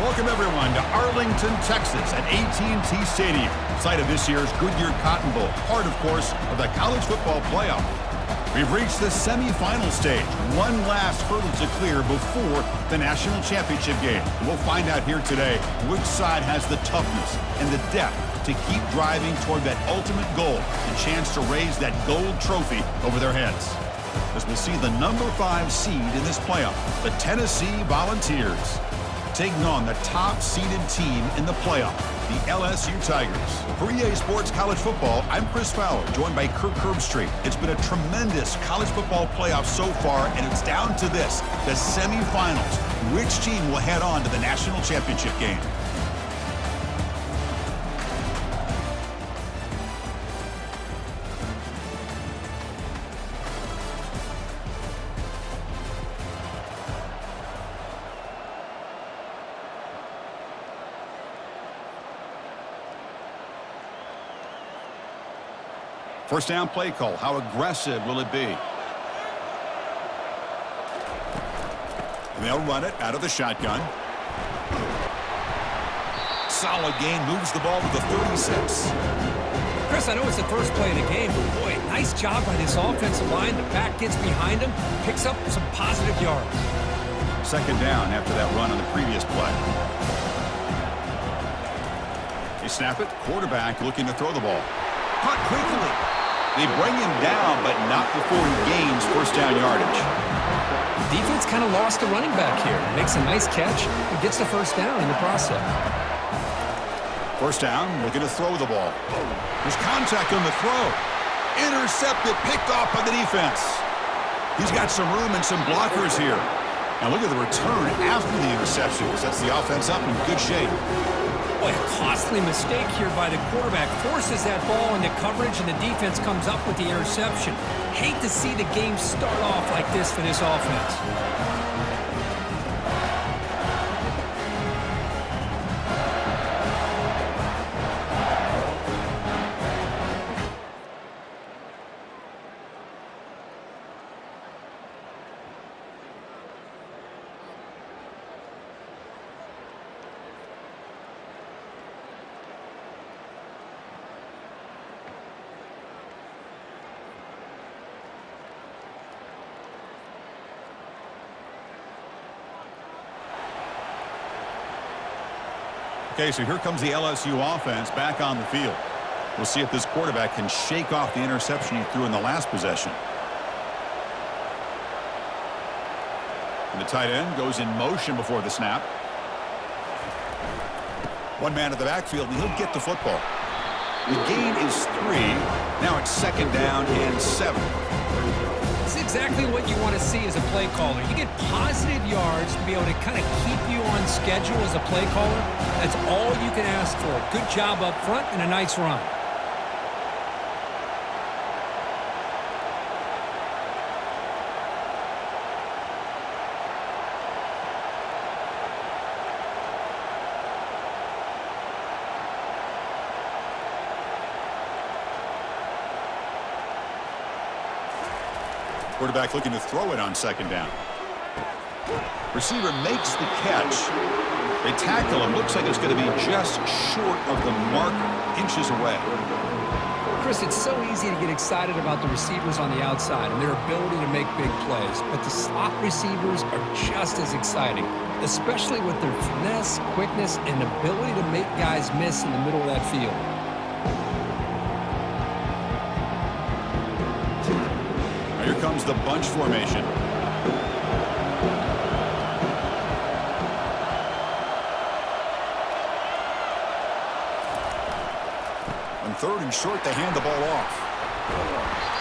Welcome, everyone, to Arlington, Texas at AT&T Stadium, site of this year's Goodyear Cotton Bowl, part, of course, of the college football playoff. We've reached the semifinal stage, one last hurdle to clear before the national championship game. And we'll find out here today which side has the toughness and the depth to keep driving toward that ultimate goal and chance to raise that gold trophy over their heads. As we'll see the number 5 seed in this playoff, the Tennessee Volunteers, taking on the top-seeded team in the playoff, the LSU Tigers. For EA Sports College Football, I'm Chris Fowler, joined by Kirk Herbstreit. It's been a tremendous college football playoff so far, and it's down to this, the semifinals. Which team will head on to the national championship game? First down play call. How aggressive will it be? And they'll run it out of the shotgun. Solid gain, moves the ball to the 36. Chris, I know it's the first play of the game, but boy, nice job by this offensive line. The back gets behind him, picks up some positive yards. Second down after that run on the previous play. They snap it. Quarterback looking to throw the ball. Caught quickly. They bring him down, but not before he gains first down yardage. Defense kind of lost the running back here. Makes a nice catch and gets the first down in the process. First down, looking to throw the ball. There's contact on the throw. Intercepted, picked off by the defense. He's got some room and some blockers here. Now look at the return after the interception. Sets the offense up in good shape. Boy, a costly mistake here by the quarterback. Forces that ball into coverage, and the defense comes up with the interception. Hate to see the game start off like this for this offense. Okay, so here comes the LSU offense back on the field. We'll see if this quarterback can shake off the interception he threw in the last possession. And the tight end goes in motion before the snap. One man at the backfield, and he'll get the football. The gain is 3. Now it's second down and 7. It's exactly what you want to see as a play caller. You get positive yards to be able to kind of keep you on schedule as a play caller. That's all you can ask for. Good job up front and a nice run. Quarterback looking to throw it on second down. Receiver makes the catch. They tackle him. Looks like it's going to be just short of the marker, inches away. Chris, it's so easy to get excited about the receivers on the outside and their ability to make big plays, but the slot receivers are just as exciting, especially with their finesse, quickness, and ability to make guys miss in the middle of that field. Here comes the bunch formation. On third and short, they hand the ball off.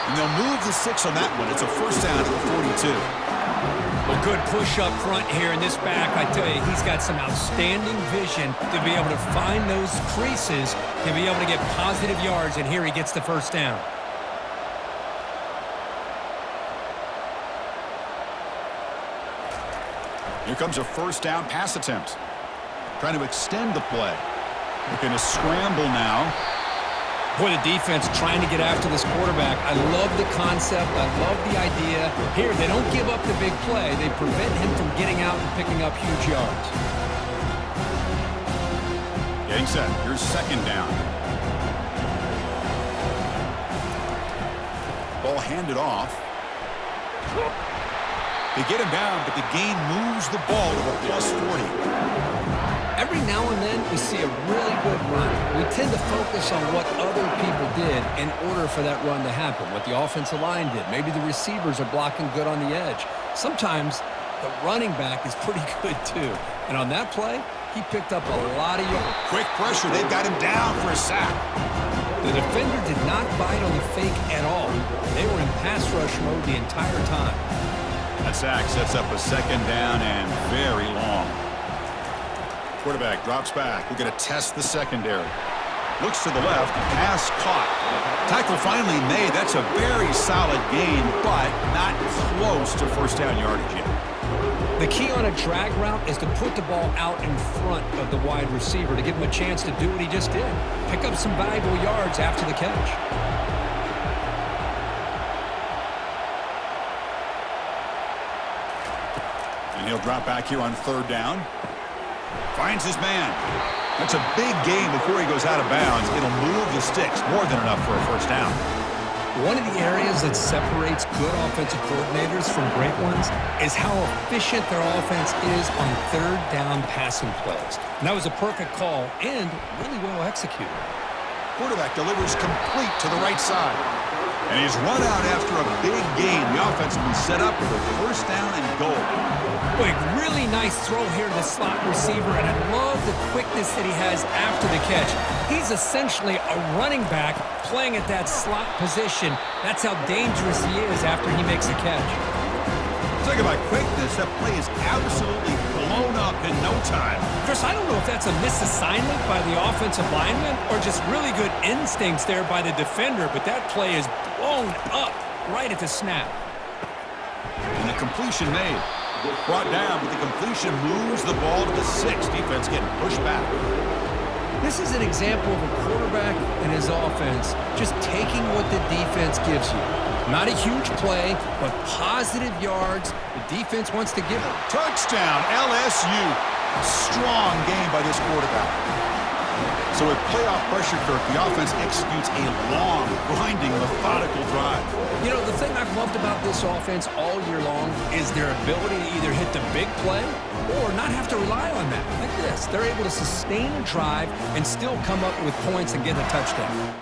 And they'll move the 6 on that one. It's a first down to the 42. A good push up front here in this back. I tell you, he's got some outstanding vision to be able to find those creases, to be able to get positive yards, and here he gets the first down. Here comes a first down pass attempt. Trying to extend the play. Looking to scramble now. Boy, the defense trying to get after this quarterback. I love the concept. I love the idea. Here, they don't give up the big play. They prevent him from getting out and picking up huge yards. Take set. Here's second down. Ball handed off. They get him down, but the gain moves the ball to the plus 40. Every now and then, we see a really good run. We tend to focus on what other people did in order for that run to happen, what the offensive line did. Maybe the receivers are blocking good on the edge. Sometimes the running back is pretty good, too. And on that play, he picked up a lot of yards. Quick pressure. They've got him down for a sack. The defender did not bite on the fake at all. They were in pass rush mode the entire time. That sack sets up a second down and very long. Quarterback drops back. We're going to test the secondary. Looks to the left. Pass caught. Tackle finally made. That's a very solid gain, but not close to first down yardage yet. The key on a drag route is to put the ball out in front of the wide receiver to give him a chance to do what he just did. Pick up some valuable yards after the catch. And he'll drop back here on third down. Finds his man. That's a big gain before he goes out of bounds. It'll move the sticks more than enough for a first down. One of the areas that separates good offensive coordinators from great ones is how efficient their offense is on third down passing plays. And that was a perfect call and really well executed. Quarterback delivers complete to the right side. And he's run out after a big gain. The offense has been set up with a first down and goal. Boy, really nice throw here to the slot receiver, and I love the quickness that he has after the catch. He's essentially a running back playing at that slot position. That's how dangerous he is after he makes a catch. Talking about quickness, that play is absolutely blown up in no time. Chris, I don't know if that's a misassignment by the offensive lineman or just really good instincts there by the defender, but that play is blown up right at the snap. And the completion made. Brought down, but the completion moves the ball to the 6. Defense getting pushed back. This is an example of a quarterback and his offense just taking what the defense gives you. Not a huge play, but positive yards the defense wants to give him. Touchdown, LSU. Strong game by this quarterback. So with playoff pressure, Kirk, the offense executes a long, grinding, methodical drive. You know, the thing I've loved about this offense all year long is their ability to either hit the big play or not have to rely on that. Like this, they're able to sustain a drive and still come up with points and get a touchdown.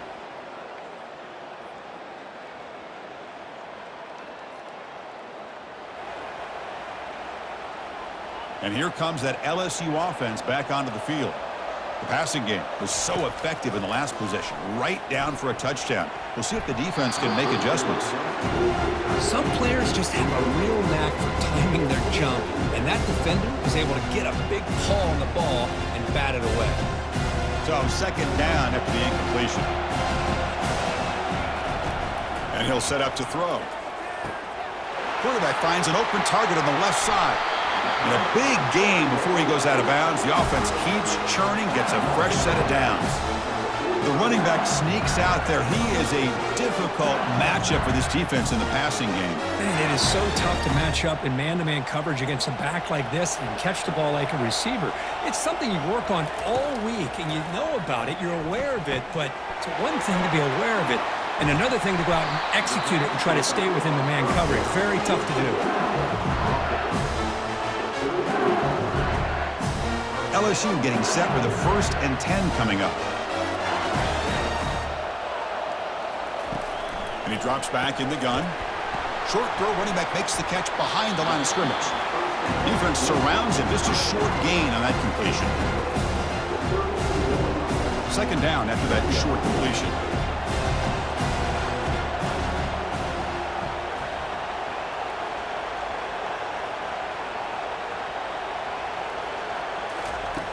And here comes that LSU offense back onto the field. The passing game was so effective in the last possession, right down for a touchdown. We'll see if the defense can make adjustments. Some players just have a real knack for timing their jump, and that defender was able to get a big paw on the ball and bat it away. So second down after the incompletion. And he'll set up to throw. Quarterback finds an open target on the left side. And a big gain before he goes out of bounds. The offense keeps churning, gets a fresh set of downs. The running back sneaks out there. He is a difficult matchup for this defense in the passing game. Man, it is so tough to match up in man-to-man coverage against a back like this and catch the ball like a receiver. It's something you work on all week, and you know about it. You're aware of it, but it's one thing to be aware of it, and another thing to go out and execute it and try to stay within the man coverage. Very tough to do. LSU getting set with a 1st and 10 coming up. And he drops back in the gun. Short throw, running back makes the catch behind the line of scrimmage. Defense surrounds him. Just a short gain on that completion. Second down after that short completion.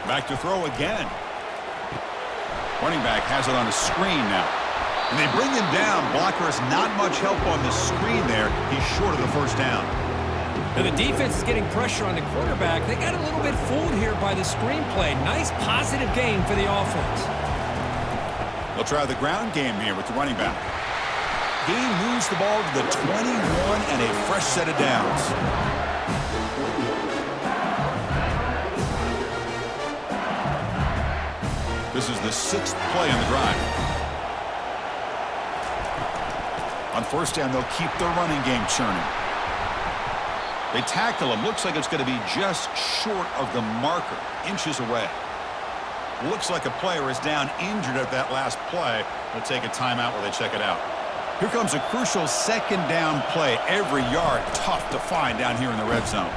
Back to throw again. Running back has it on a screen now. And they bring him down. Blocker has not much help on the screen there. He's short of the first down. Now the defense is getting pressure on the quarterback. They got a little bit fooled here by the screenplay. Nice positive gain for the offense. They'll try the ground game here with the running back. Gain moves the ball to the 21 and a fresh set of downs. This is the 6th play on the drive. On first down, they'll keep their running game churning. They tackle him. Looks like it's going to be just short of the marker, inches away. Looks like a player is down injured at that last play. They'll take a timeout while they check it out. Here comes a crucial second down play. Every yard tough to find down here in the red zone.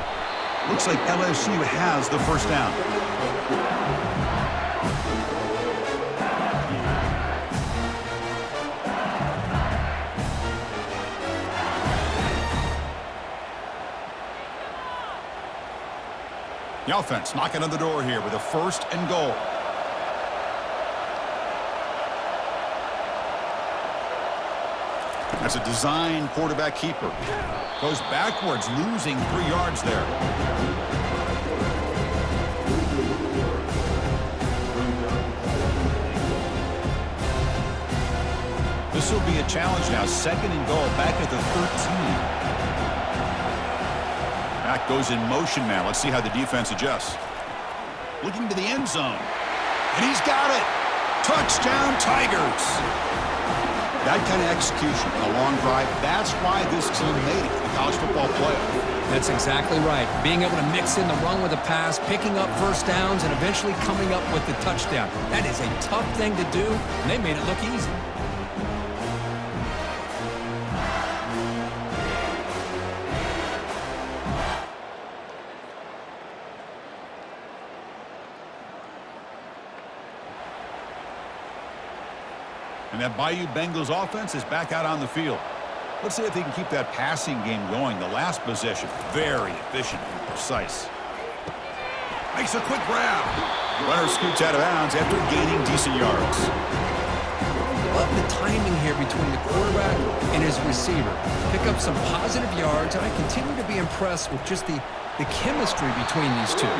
Looks like LSU has the first down. The offense knocking on the door here with a 1st and goal. That's a design quarterback keeper. Goes backwards, losing 3 yards there. This will be a challenge now. 2nd and goal back at the 13. Back goes in motion now. Let's see how the defense adjusts. Looking to the end zone. And he's got it. Touchdown, Tigers. That kind of execution, a long drive, that's why this team made it to the college football playoff. That's exactly right. Being able to mix in the run with a pass, picking up first downs, and eventually coming up with the touchdown. That is a tough thing to do, and they made it look easy. And that Bayou Bengals offense is back out on the field. Let's see if they can keep that passing game going. The last possession, very efficient and precise. Makes a quick grab. Runner scoots out of bounds after gaining decent yards. Love the timing here between the quarterback and his receiver. Pick up some positive yards, and I continue to be impressed with just the chemistry between these two.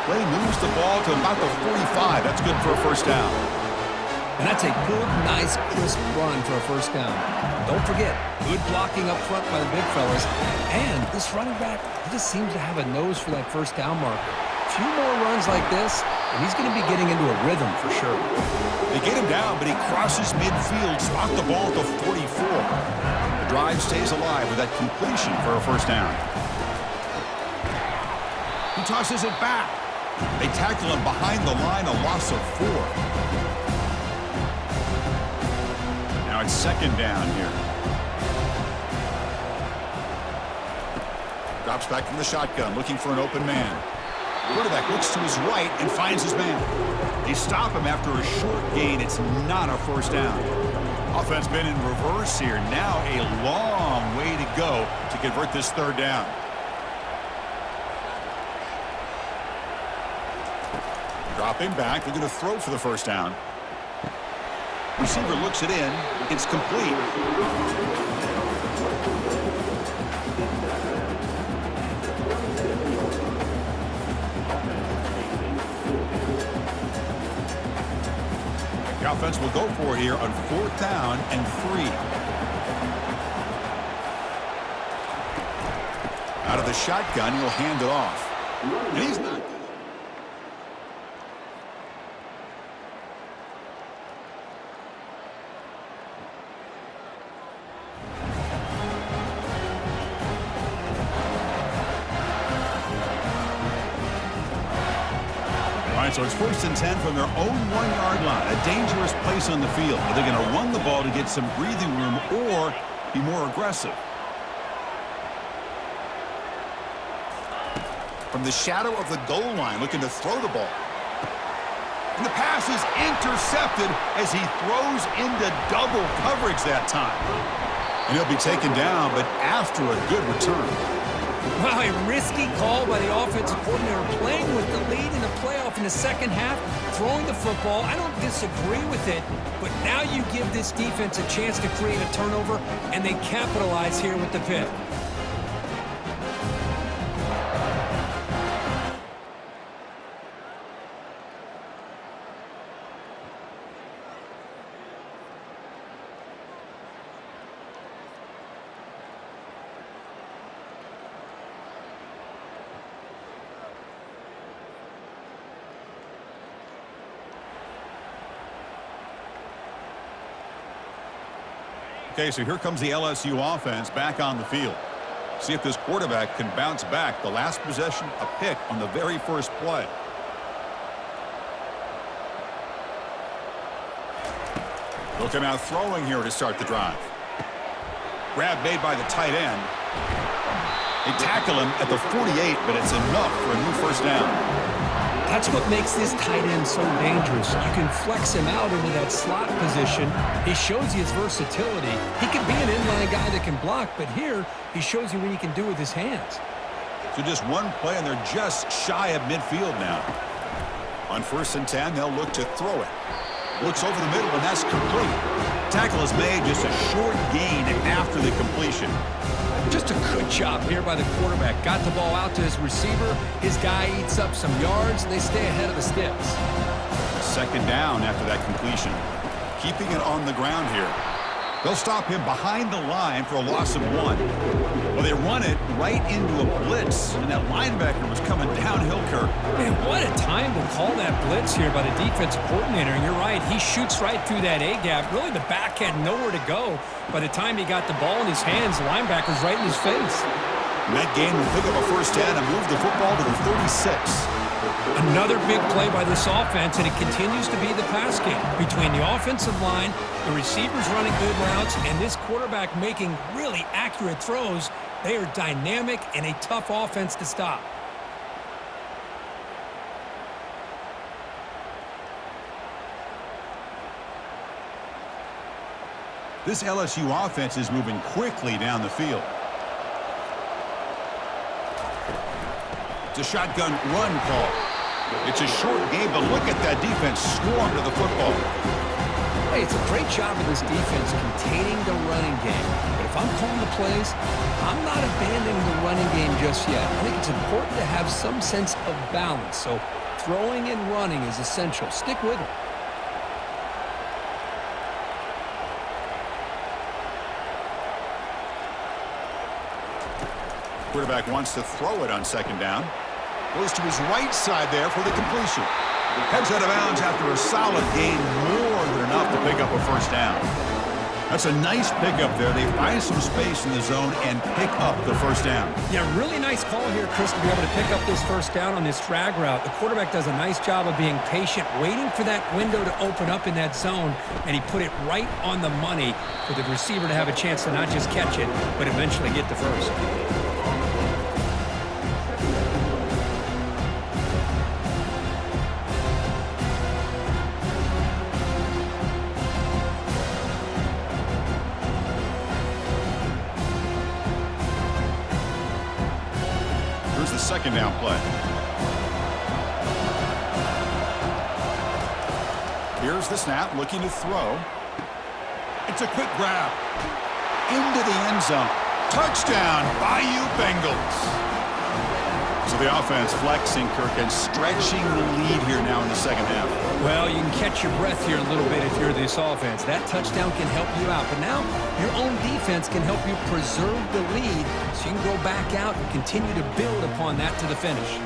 Play moves the ball to about the 45. That's good for a first down. And that's a good, nice, crisp run for a first down. Don't forget, good blocking up front by the big fellas. And this running back, he just seems to have a nose for that first down marker. A few more runs like this, and he's going to be getting into a rhythm for sure. They get him down, but he crosses midfield, spot the ball at the 44. The drive stays alive with that completion for a first down. He tosses it back. They tackle him behind the line, a loss of 4. Now it's 2nd down here. Drops back from the shotgun, looking for an open man. Quarterback looks to his right and finds his man. They stop him after a short gain. It's not a first down. Offense been in reverse here. Now a long way to go to convert this 3rd down. Dropping back. They're going to throw for the first down. Receiver looks it in. It's complete. The offense will go for it here on 4th down and 3. Out of the shotgun, he'll hand it off. And he's not. So it's 1st and 10 from their own 1-yard line. A dangerous place on the field. Are they going to run the ball to get some breathing room or be more aggressive? From the shadow of the goal line, looking to throw the ball. And the pass is intercepted as he throws into double coverage that time. And he'll be taken down, but after a good return. Wow, a risky call by the offensive coordinator, playing with the lead in the playoff in the second half, throwing the football. I don't disagree with it, but now you give this defense a chance to create a turnover, and they capitalize here with the pick. Okay, so here comes the LSU offense back on the field. See if this quarterback can bounce back. The last possession, a pick on the very first play. Look him out throwing here to start the drive. Grab made by the tight end. They tackle him at the 48, but it's enough for a new first down. That's what makes this tight end so dangerous. You can flex him out into that slot position. He shows you his versatility. He can be an inline guy that can block, but here he shows you what he can do with his hands. So just one play, and they're just shy of midfield now. On 1st and 10, they'll look to throw it. Looks over the middle, and that's complete. Tackle is made, just a short gain after the completion. Just a good job here by the quarterback. Got the ball out to his receiver. His guy eats up some yards, and they stay ahead of the sticks. 2nd down after that completion. Keeping it on the ground here. They'll stop him behind the line for a loss of 1. Well, they run it right into a blitz, and that linebacker was coming downhill, Kirk. Man, what a time to call that blitz here by the defensive coordinator. And you're right, he shoots right through that A-gap. Really, the back had nowhere to go. By the time he got the ball in his hands, the linebacker's right in his face. And that game will pick up a first down and move the football to the 36. Another big play by this offense, and it continues to be the pass game between the offensive line, the receivers running good routes, and this quarterback making really accurate throws. They are dynamic and a tough offense to stop. This LSU offense is moving quickly down the field. It's a shotgun run call. It's a short game, but look at that defense swarm to the football. Hey, it's a great job of this defense containing the running game. But if I'm calling the plays, I'm not abandoning the running game just yet. I think it's important to have some sense of balance. So throwing and running is essential. Stick with it. Quarterback wants to throw it on 2nd down. Goes to his right side there for the completion. Heads out of bounds after a solid gain, more than enough to pick up a first down. That's a nice pickup there. They find some space in the zone and pick up the first down. Yeah, really nice call here, Chris, to be able to pick up this first down on this drag route. The quarterback does a nice job of being patient, waiting for that window to open up in that zone, and he put it right on the money for the receiver to have a chance to not just catch it, but eventually get the first. Here's the 2nd down play. Here's the snap, looking to throw. It's a quick grab. Into the end zone. Touchdown, Bayou Bengals. So the offense flexing, Kirk, and stretching the lead here now in the 2nd half. Well, you can catch your breath here a little bit if you're this offense. That touchdown can help you out. But now your own defense can help you preserve the lead so you can go back out and continue to build upon that to the finish.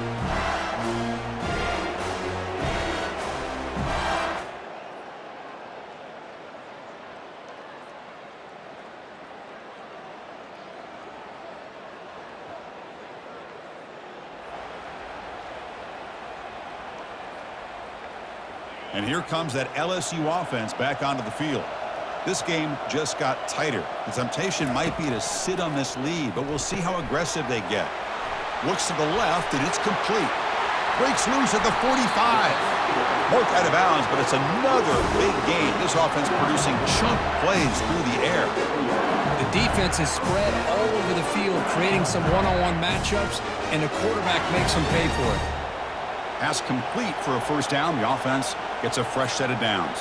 And here comes that LSU offense back onto the field. This game just got tighter. The temptation might be to sit on this lead, but we'll see how aggressive they get. Looks to the left, and it's complete. Breaks loose at the 45. Marked out of bounds, but it's another big gain. This offense producing chunk plays through the air. The defense is spread all over the field, creating some one-on-one matchups, and the quarterback makes them pay for it. Pass complete for a first down. The offense gets a fresh set of downs.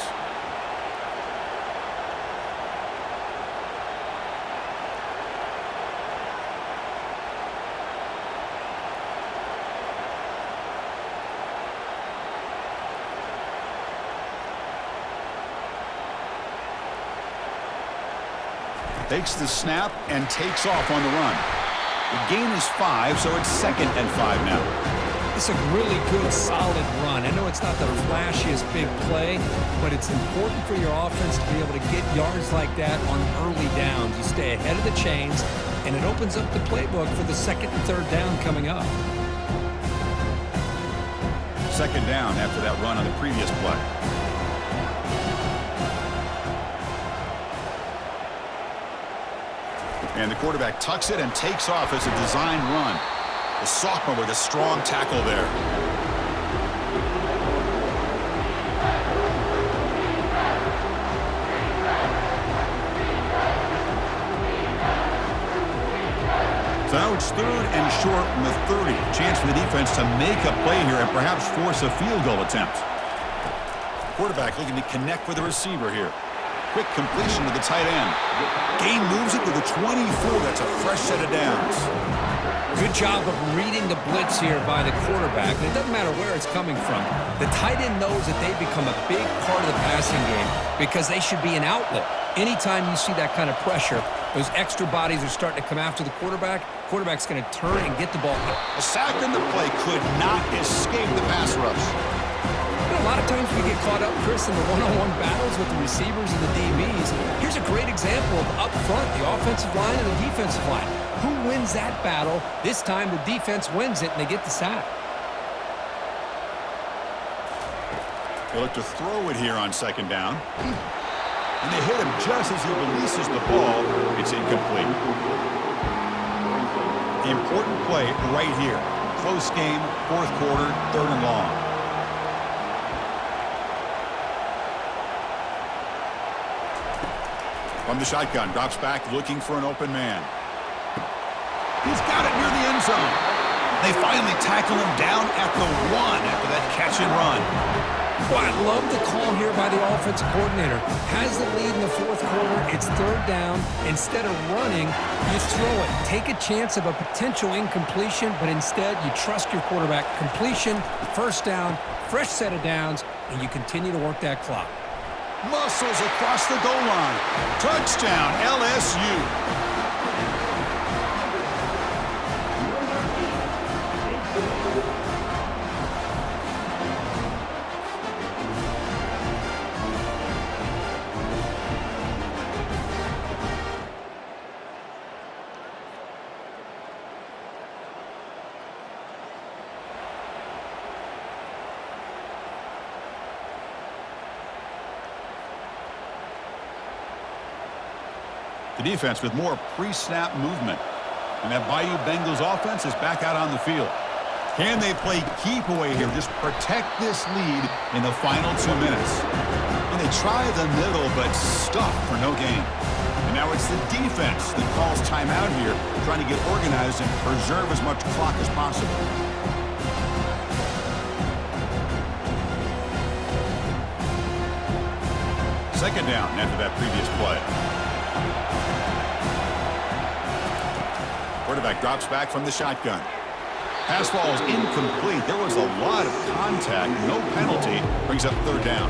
Takes the snap and takes off on the run. The gain is 5, so it's 2nd and 5 now. It's a really good, solid run. I know it's not the flashiest big play, but it's important for your offense to be able to get yards like that on early downs. You stay ahead of the chains, and it opens up the playbook for the second and third down coming up. Second down after that run on the previous play. And the quarterback tucks it and takes off as a design run. The sophomore with a strong tackle there. So now it's third and short from the 30. Chance for the defense to make a play here and perhaps force a field goal attempt. Quarterback looking to connect with the receiver here. Quick completion to the tight end. Gain moves it to the 24. That's a fresh set of downs. Good job of reading the blitz here by the quarterback. And it doesn't matter where it's coming from. The tight end knows that they become a big part of the passing game because they should be an outlet. Anytime you see that kind of pressure, those extra bodies are starting to come after the quarterback. Quarterback's going to turn and get the ball. A sack in the play could not escape the pass rush. A lot of times we get caught up, Chris, in the one-on-one battles with the receivers and the DBs. Here's a great example of up front, the offensive line and the defensive line. Who wins that battle? This time the defense wins it, and they get the sack. They look to throw it here on second down. And they hit him just as he releases the ball. It's incomplete. The important play right here. Close game, fourth quarter, third and long. From the shotgun, drops back looking for an open man. He's got it near the end zone. They finally tackle him down at the 1 after that catch and run. Well, I love the call here by the offensive coordinator. Has the lead in the fourth quarter. It's third down. Instead of running, you throw it. Take a chance of a potential incompletion, but instead you trust your quarterback. Completion, first down, fresh set of downs, and you continue to work that clock. Muscles across the goal line. Touchdown, LSU. The defense with more pre-snap movement. And that Bayou Bengals offense is back out on the field. Can they play keep away here? Just protect this lead in the final 2 minutes. And they try the middle, but stuff for no gain. And now it's the defense that calls timeout here, trying to get organized and preserve as much clock as possible. Second down after that previous play. Quarterback drops back from the shotgun. Pass falls incomplete. There was a lot of contact. No penalty. Brings up third down.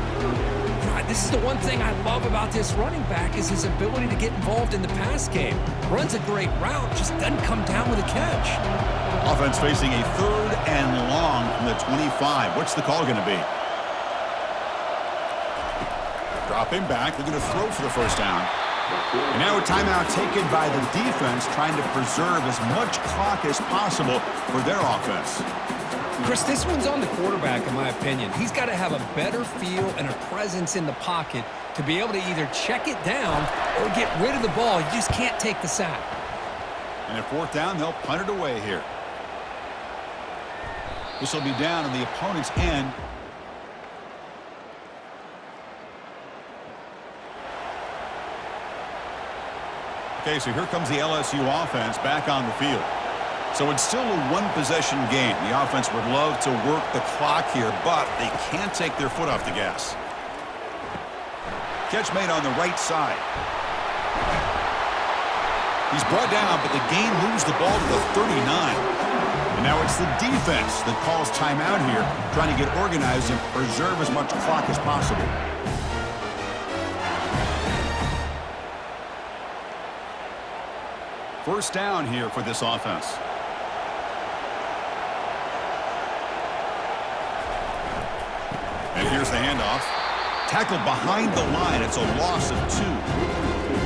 This is the one thing I love about this running back is his ability to get involved in the pass game. Runs a great route, just doesn't come down with a catch. Offense facing a third and long from the 25. What's the call going to be? Dropping back, looking to throw for the first down. And now a timeout taken by the defense, trying to preserve as much clock as possible for their offense. Chris, this one's on the quarterback, in my opinion. He's got to have a better feel and a presence in the pocket to be able to either check it down or get rid of the ball. You just can't take the sack. And at fourth down, they'll punt it away here. This will be down on the opponent's end. Okay, so here comes the LSU offense back on the field. So it's still a one-possession game. The offense would love to work the clock here, but they can't take their foot off the gas. Catch made on the right side. He's brought down, but the gain moves the ball to the 39. And now it's the defense that calls timeout here, trying to get organized and preserve as much clock as possible. First down here for this offense. And here's the handoff. Tackled behind the line. It's a loss of 2.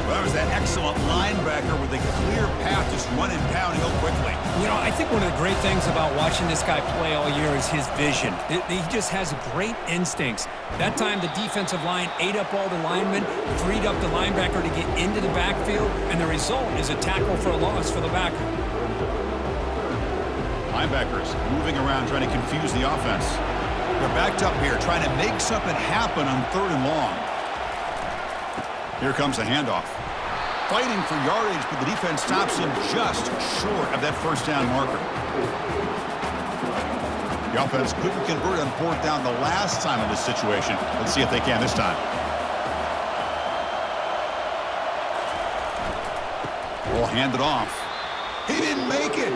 Well, that was that excellent linebacker with a clear path, just running downhill quickly. You know, I think one of the great things about watching this guy play all year is his vision. He just has great instincts. That time, the defensive line ate up all the linemen, freed up the linebacker to get into the backfield, and the result is a tackle for a loss for the backer. Linebackers moving around, trying to confuse the offense. They're backed up here, trying to make something happen on 3rd and long. Here comes the handoff. Fighting for yardage, but the defense stops him just short of that first down marker. The offense couldn't convert on 4th down the last time in this situation. Let's see if they can this time. Ball handed off. He didn't make it.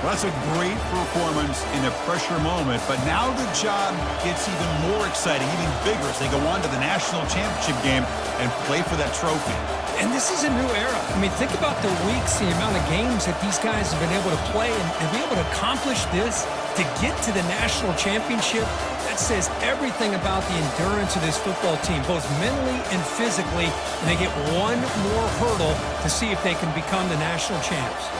Well, that's a great performance in a pressure moment, but now the job gets even more exciting, even bigger as they go on to the national championship game and play for that trophy. And this is a new era. I mean, think about the weeks, the amount of games that these guys have been able to play and be able to accomplish this, to get to the national championship. That says everything about the endurance of this football team, both mentally and physically, and they get one more hurdle to see if they can become the national champs.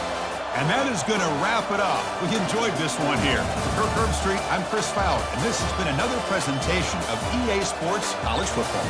And that is going to wrap it up. We enjoyed this one here. For Kirk Herbstreit, I'm Chris Fowler, and this has been another presentation of EA Sports College Football.